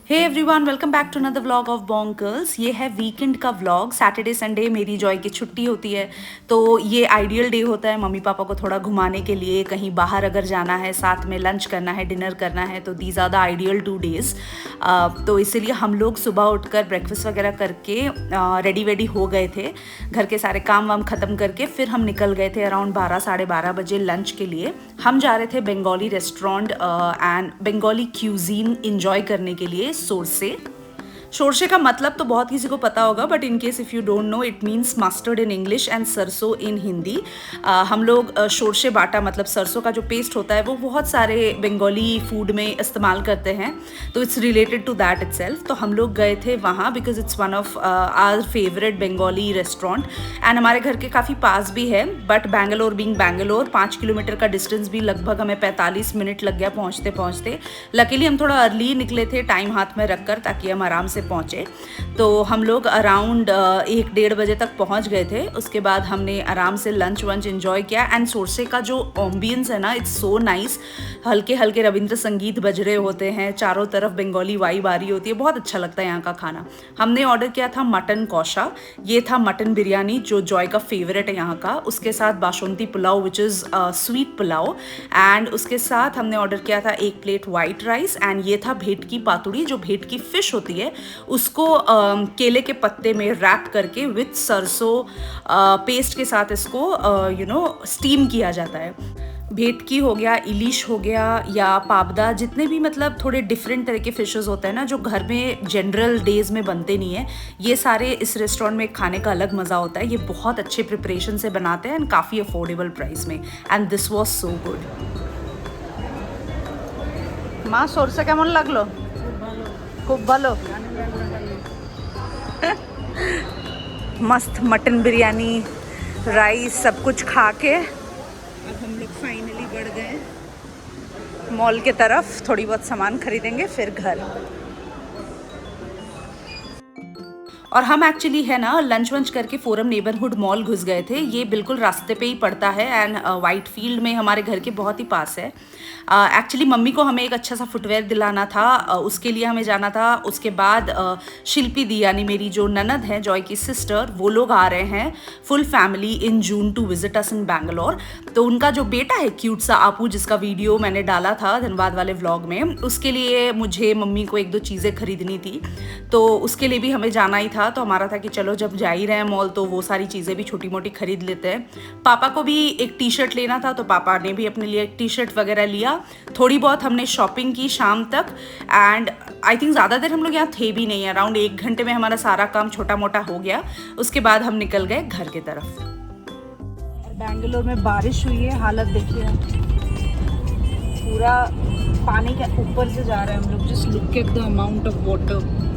Hey everyone, welcome back to another vlog of bong girls. ये है weekend का व्लॉग। सैटरडे संडे मेरी जॉय की छुट्टी होती है, तो ये आइडियल डे होता है मम्मी पापा को थोड़ा घुमाने के लिए। कहीं बाहर अगर जाना है, साथ में लंच करना है, डिनर करना है, तो these are the ideal 2 days. तो इसीलिए हम लोग सुबह उठकर ब्रेकफास्ट वगैरह करके रेडी वेडी हो गए थे। घर के सारे काम वाम ख़त्म करके फिर हम निकल गए थे अराउंड 12 साढ़े 12 बजे लंच के लिए। हम जा रहे थे Bengali restaurant and Bengali cuisine enjoy करने के लिए सोरसे। शोरशे का मतलब तो बहुत किसी को पता होगा, but in case if you don't know, it means mustard in English and सरसों इन हिंदी। हम लोग शोरशे बाटा मतलब सरसों का जो पेस्ट होता है वो बहुत सारे बंगाली फूड में इस्तेमाल करते हैं, तो it's related to that itself. तो हम लोग गए थे वहाँ because it's one of our favourite Bengali restaurant and हमारे घर के काफ़ी पास भी है। But Bangalore being Bangalore, 5 kilometre का डिस्टेंस भी लगभग हमें 45 मिनट लग गया पहुँचते पहुँचते। लकीली हम थोड़ा अर्ली निकले थे टाइम हाथ में रखकर, ताकि हम आराम से पहुँचे। तो हम लोग अराउंड 1-1:30 बजे तक पहुँच गए थे। उसके बाद हमने आराम से लंच वंच एंजॉय किया एंड सोरसे का जो एम्बियंस है ना, इट्स सो नाइस। हल्के हल्के रविंद्र संगीत बज रहे होते हैं, चारों तरफ बंगाली वाइब आ रही होती है, बहुत अच्छा लगता है यहाँ का खाना। हमने ऑर्डर किया था मटन कौशा, ये था मटन बिरयानी जो जॉय का फेवरेट है यहाँ का। उसके साथ basmati pulao which is sweet pulao, and उसके साथ हमने ऑर्डर किया था 1 प्लेट वाइट राइस, एंड ये था भेट की पातुड़ी, जो भेट की फ़िश होती है उसको केले के पत्ते में रैप करके विथ सरसों पेस्ट के साथ इसको स्टीम किया जाता है। भेटकी हो गया, इलिश हो गया या पाबदा, जितने भी मतलब थोड़े डिफरेंट तरह के फिशेस होते हैं ना जो घर में जनरल डेज में बनते नहीं है, ये सारे इस रेस्टोरेंट में खाने का अलग मज़ा होता है। ये बहुत अच्छे प्रिपरेशन से बनाते हैं एंड काफ़ी अफोर्डेबल प्राइस में, and this was so good. माँ सोरसे केमन लागलो? खूब भालो। मस्त मटन बिरयानी, राइस, सब कुछ खा के अब हम लोग फाइनली बढ़ गए मॉल के तरफ। थोड़ी बहुत सामान खरीदेंगे फिर घर। और हम एक्चुअली है ना लंच वंच करके फोरम नेबरहुड मॉल घुस गए थे। ये बिल्कुल रास्ते पे ही पड़ता है एंड वाइट फील्ड में हमारे घर के बहुत ही पास है। एक्चुअली मम्मी को हमें एक अच्छा सा फुटवेयर दिलाना था, उसके लिए हमें जाना था। उसके बाद शिल्पी दी यानी मेरी जो ननद है, जॉय की सिस्टर, वो लोग आ रहे हैं full family in June to visit us in Bangalore. तो उनका जो बेटा है क्यूट सा आपू, जिसका वीडियो मैंने डाला था धनबाद वाले व्लॉग में, उसके लिए मुझे मम्मी को 1-2 चीज़ें खरीदनी थी, तो उसके लिए भी हमें जाना ही था। तो हमारा था कि चलो जब जा ही रहे हैं मॉल तो वो सारी चीज़ें भी छोटी मोटी खरीद लेते हैं। पापा को भी एक टी शर्ट लेना था, तो पापा ने भी अपने लिए एक टी शर्ट वगैरह लिया। थोड़ी बहुत हमने शॉपिंग की शाम तक, एंड आई थिंक ज़्यादा देर हम लोग यहाँ थे भी नहीं, अराउंड 1 घंटे में हमारा सारा काम छोटा मोटा हो गया। उसके बाद हम निकल गए घर की तरफ। बैंगलोर में बारिश हुई है, हालत देखिए, पूरा पानी के ऊपर से जा रहे हैं हम लोग। Just look at the amount of water.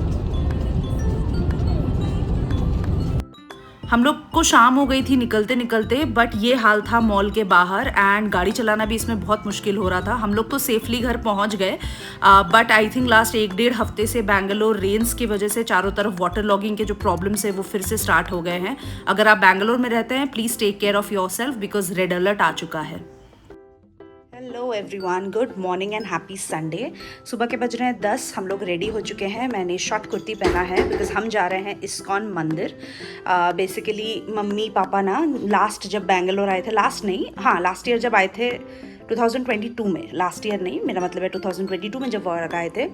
हम लोग को शाम हो गई थी निकलते निकलते, बट ये हाल था मॉल के बाहर एंड गाड़ी चलाना भी इसमें बहुत मुश्किल हो रहा था। हम लोग तो सेफली घर पहुंच गए, बट आई थिंक लास्ट 1-1.5 हफ्ते से बैंगलोर रेन्स की वजह से चारों तरफ वाटर लॉगिंग के जो प्रॉब्लम्स है वो फिर से स्टार्ट हो गए हैं। अगर आप बैंगलोर में रहते हैं, please take care of yourself because red alert आ चुका है। Hello everyone, good morning and happy Sunday. सुबह के बज रहे हैं 10। हम लोग रेडी हो चुके हैं। मैंने शॉर्ट कुर्ती पहना है बिकॉज हम जा रहे हैं इस्कॉन मंदिर। बेसिकली मम्मी पापा ना लास्ट जब बैंगलोर आए थे, लास्ट ईयर जब आए थे 2022 में, लास्ट ईयर नहीं, मेरा मतलब है 2022 में जब वो आए थे,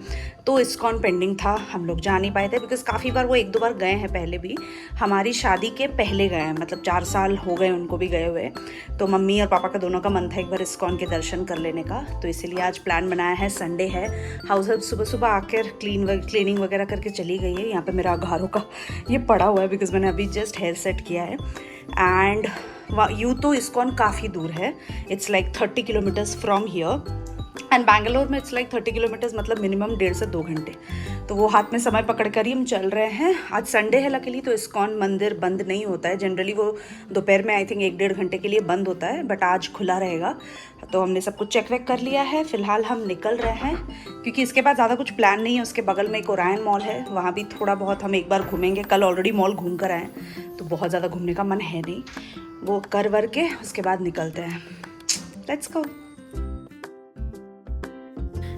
तो इस्कॉन पेंडिंग था। हम लोग जा नहीं पाए थे बिकॉज काफ़ी बार वो 1-2 बार गए हैं पहले भी। हमारी शादी के पहले गए हैं, मतलब 4 साल हो गए उनको भी गए हुए। तो मम्मी और पापा का दोनों का मन था एक बार इस्कॉन के दर्शन कर लेने का, तो इसीलिए आज प्लान बनाया है। संडे है, हाउस हेल्प सुबह सुबह आकर क्लीनिंग वगैरह करके चली गई है। यहाँ पर मेरा अघारों का ये पड़ा हुआ है बिकॉज मैंने अभी जस्ट हेयर सेट किया है। एंड यूँ तो इस्कॉन काफ़ी दूर है, it's like 30 kilometres from here, and Bangalore में इट्स लाइक 30 किलोमीटर्स मतलब मिनिमम 1.5 से 2 घंटे। तो वो हाथ में समय पकड़ कर ही हम चल रहे हैं। आज संडे है लकीली, तो इस्कॉन मंदिर बंद नहीं होता है। जनरली वो दोपहर में आई थिंक 1-1.5 घंटे के लिए बंद होता है, बट आज खुला रहेगा। तो हमने सब कुछ चेक वेक कर लिया है। फिलहाल हम निकल रहे हैं क्योंकि इसके बाद ज़्यादा कुछ प्लान नहीं है। उसके बगल में एक ओरायन मॉल है, वहाँ भी थोड़ा बहुत हम एक बार घूमेंगे। कल ऑलरेडी मॉल घूम कर आए, तो बहुत ज़्यादा घूमने का मन है नहीं। वो कर वर के उसके बाद निकलते हैं। Let's go.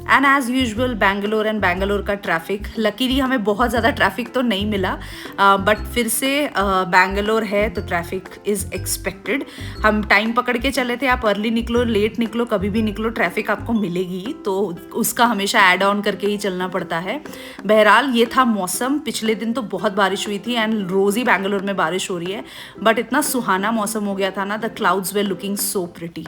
And as usual Bangalore and Bangalore का ट्रैफिक, लकीली हमें बहुत ज़्यादा ट्रैफिक तो नहीं मिला, बट फिर से बैंगलोर है तो ट्रैफिक इज़ एक्सपेक्टेड। हम टाइम पकड़ के चले थे, आप अर्ली निकलो लेट निकलो कभी भी निकलो ट्रैफिक आपको मिलेगी, तो उसका हमेशा ऐड ऑन करके ही चलना पड़ता है। बहरहाल ये था मौसम, पिछले दिन तो बहुत बारिश हुई थी एंड रोज़ ही बैंगलोर में बारिश हो रही है, बट इतना सुहाना मौसम हो गया था ना, the clouds were looking so pretty.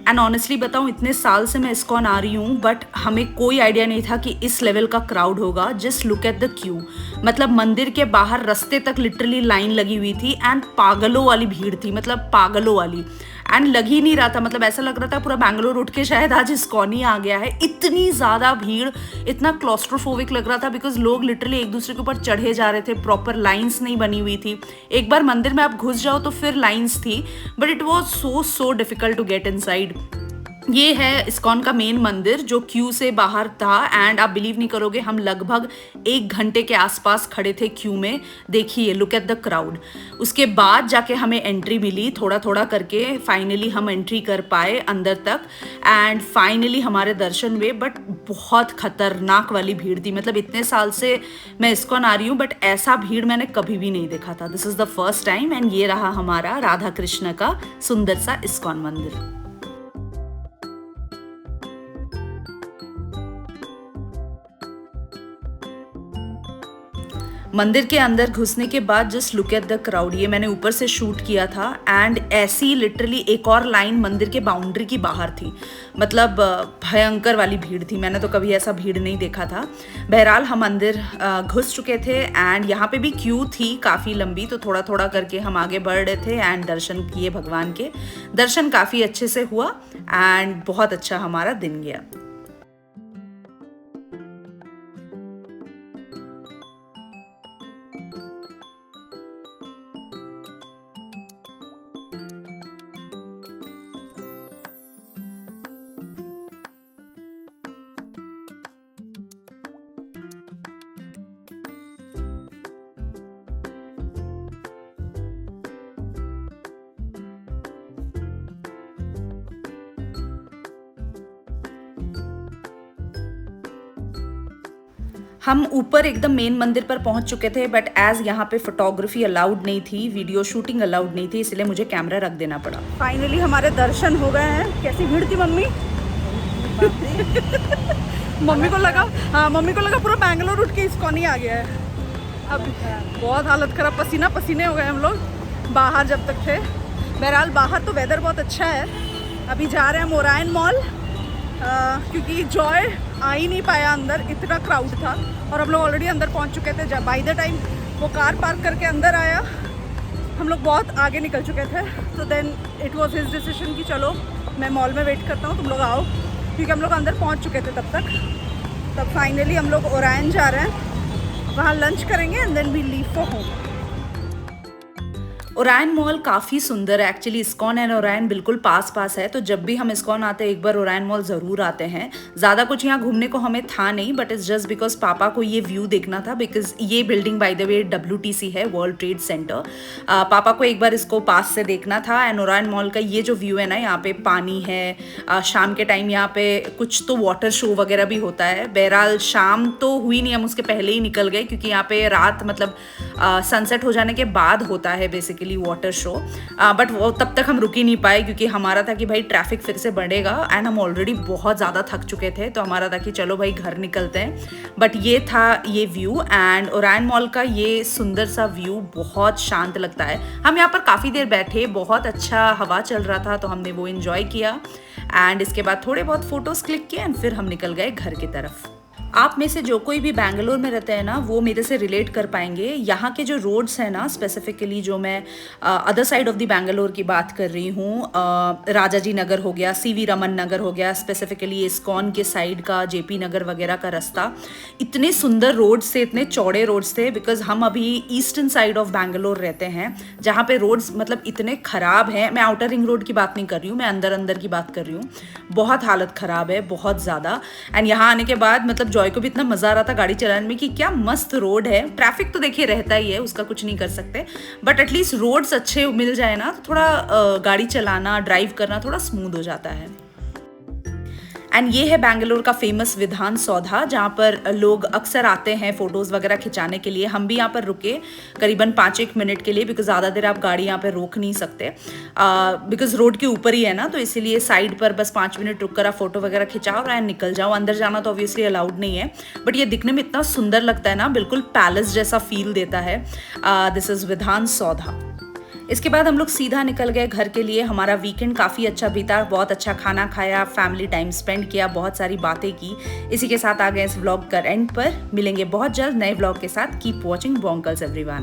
And honestly बताऊँ, इतने साल से मैं इस्कॉन आ रही हूँ बट हमें कोई आइडिया नहीं था कि इस लेवल का क्राउड होगा। Just look at the Q, मतलब मंदिर के बाहर रास्ते तक लिटरली लाइन लगी हुई थी एंड पागलों वाली भीड़ थी, मतलब पागलों वाली। एंड लग ही नहीं रहा था, मतलब ऐसा लग रहा था पूरा बैंगलोर उठ के शायद आज इस्कॉन ही आ गया है, इतनी ज़्यादा भीड़, इतना क्लॉस्ट्रोफोबिक लग रहा था बिकॉज लोग लिटरली एक दूसरे के ऊपर चढ़े जा रहे थे, प्रॉपर लाइंस नहीं बनी हुई थी। एक बार मंदिर में आप घुस जाओ तो फिर लाइंस थी, but it was so difficult to get inside. ये है इस्कॉन का मेन मंदिर जो क्यू से बाहर था एंड आप बिलीव नहीं करोगे, हम लगभग 1 घंटे के आसपास खड़े थे क्यू में। देखिए, लुक एट द क्राउड। उसके बाद जाके हमें एंट्री मिली, थोड़ा थोड़ा करके फाइनली हम एंट्री कर पाए अंदर तक एंड फाइनली हमारे दर्शन हुए, बट बहुत खतरनाक वाली भीड़ थी। मतलब इतने साल से मैं इस्कॉन आ रही हूँ बट ऐसा भीड़ मैंने कभी भी नहीं देखा था। This is the first time and ये रहा हमारा राधा कृष्ण का सुंदर सा इस्कॉन मंदिर। मंदिर के अंदर घुसने के बाद just look at the crowd, ये मैंने ऊपर से शूट किया था एंड ऐसी लिटरली एक और लाइन मंदिर के बाउंड्री की बाहर थी, मतलब भयंकर वाली भीड़ थी। मैंने तो कभी ऐसा भीड़ नहीं देखा था। बहरहाल हम अंदर घुस चुके थे एंड यहाँ पे भी क्यू थी काफ़ी लंबी, तो थोड़ा थोड़ा करके हम आगे बढ़ रहे थे एंड दर्शन किए भगवान के। दर्शन काफ़ी अच्छे से हुआ एंड बहुत अच्छा हमारा दिन गया। हम ऊपर एकदम मेन मंदिर पर पहुंच चुके थे बट एज यहाँ पे फोटोग्राफी अलाउड नहीं थी, वीडियो शूटिंग अलाउड नहीं थी, इसलिए मुझे कैमरा रख देना पड़ा। फाइनली हमारे दर्शन हो गए हैं। कैसी भीड़ थी मम्मी? मम्मी को लगा, हाँ मम्मी को लगा पूरा बैंगलोर उठ के इस्कॉन ही आ गया है। अब बहुत हालत खराब, पसीना पसीने हो गए हम लोग बाहर जब तक थे। बहरहाल बाहर तो वेदर बहुत अच्छा है। अभी जा रहे हैं हम ओरायन मॉल क्योंकि जॉय आ ही नहीं पाया अंदर, इतना क्राउड था और हम लोग ऑलरेडी अंदर पहुंच चुके थे। जब बाई द टाइम वो कार पार्क करके अंदर आया हम लोग बहुत आगे निकल चुके थे, तो then it was his decision कि चलो मैं मॉल में वेट करता हूँ, तुम लोग आओ, क्योंकि हम लोग अंदर पहुँच चुके थे तब तक। तब फाइनली हम लोग ओरायन जा रहे हैं, वहाँ लंच करेंगे and then we leave for home. Orion mall काफ़ी सुंदर है एक्चुअली, इस्कॉन एंड ओरायन बिल्कुल पास पास है, तो जब भी हम इस्कॉन आते हैं एक बार ओरायन मॉल ज़रूर आते हैं। ज़्यादा कुछ यहाँ घूमने को हमें था नहीं, बट इट्स जस्ट बिकॉज पापा को ये व्यू देखना था, बिकॉज ये building by the way WTC है, वर्ल्ड ट्रेड सेंटर। पापा को एक बार इसको पास से देखना था एंड ओरायन मॉल का ये जो व्यू है ना, यहाँ पे पानी है, शाम के टाइम यहाँ पे कुछ तो वाटर शो वगैरह भी होता है। बहरहाल शाम तो हुई नहीं, हम उसके पहले ही निकल गए क्योंकि यहाँ पे रात मतलब सनसेट हो जाने के बाद होता है बेसिकली वाटर शो, बट वो तब तक हम रुक ही नहीं पाए क्योंकि हमारा था कि भाई ट्रैफिक फिर से बढ़ेगा एंड हम ऑलरेडी बहुत ज़्यादा थक चुके थे, तो हमारा था कि चलो भाई घर निकलते हैं। बट ये था ये व्यू एंड ओरायन मॉल का ये सुंदर सा व्यू बहुत शांत लगता है। हम यहाँ पर काफ़ी देर बैठे, बहुत अच्छा हवा चल रहा था, तो हमने वो इन्जॉय किया एंड इसके बाद थोड़े बहुत फ़ोटोज़ क्लिक किए एंड फिर हम निकल गए घर की तरफ। आप में से जो कोई भी बैंगलोर में रहते हैं ना, वो मेरे से रिलेट कर पाएंगे। यहाँ के जो रोड्स हैं ना, स्पेसिफिकली जो मैं other side of the Bangalore की बात कर रही हूँ, राजा जी नगर हो गया, CV रमन नगर हो गया, स्पेसिफिकली इस्कॉन के साइड का JP नगर वगैरह का रास्ता, इतने सुंदर रोड्स थे, इतने चौड़े रोड्स थे, बिकॉज हम अभी ईस्टर्न साइड ऑफ बैंगलोर रहते हैं जहाँ पे रोड्स मतलब इतने ख़राब हैं। मैं आउटर रिंग रोड की बात नहीं कर रही हूँ, मैं अंदर अंदर की बात कर रही हूँ। बहुत हालत ख़राब है, बहुत ज़्यादा। एंड यहाँ आने के बाद मतलब जॉय को भी इतना मज़ा आ रहा था गाड़ी चलाने में कि क्या मस्त रोड है। ट्रैफिक तो देखिए रहता ही है, उसका कुछ नहीं कर सकते, बट एटलीस्ट रोड्स अच्छे मिल जाए ना तो थोड़ा गाड़ी चलाना, ड्राइव करना थोड़ा स्मूथ हो जाता है। एंड ये है बेंगलोर का फेमस विधान सौधा, जहाँ पर लोग अक्सर आते हैं फ़ोटोज़ वगैरह खिंचाने के लिए। हम भी यहाँ पर रुके करीबन 5-1 मिनट के लिए, बिकॉज ज़्यादा देर आप गाड़ी यहाँ पर रोक नहीं सकते, बिकॉज रोड के ऊपर ही है ना, तो इसीलिए साइड पर बस 5 मिनट रुक कर आप फोटो वगैरह खिंचाओ और निकल जाओ। अंदर जाना तो ऑब्वियसली अलाउड नहीं है, बट ये दिखने में इतना सुंदर लगता है ना, बिल्कुल पैलेस जैसा फील देता है। दिस इज़ विधान सौधा। इसके बाद हम लोग सीधा निकल गए घर के लिए। हमारा वीकेंड काफ़ी अच्छा बीता, बहुत अच्छा खाना खाया, फैमिली टाइम स्पेंड किया, बहुत सारी बातें की। इसी के साथ आ गए इस व्लॉग का एंड पर। मिलेंगे बहुत जल्द नए व्लॉग के साथ। कीप वॉचिंग बोंकल्स एवरीवन।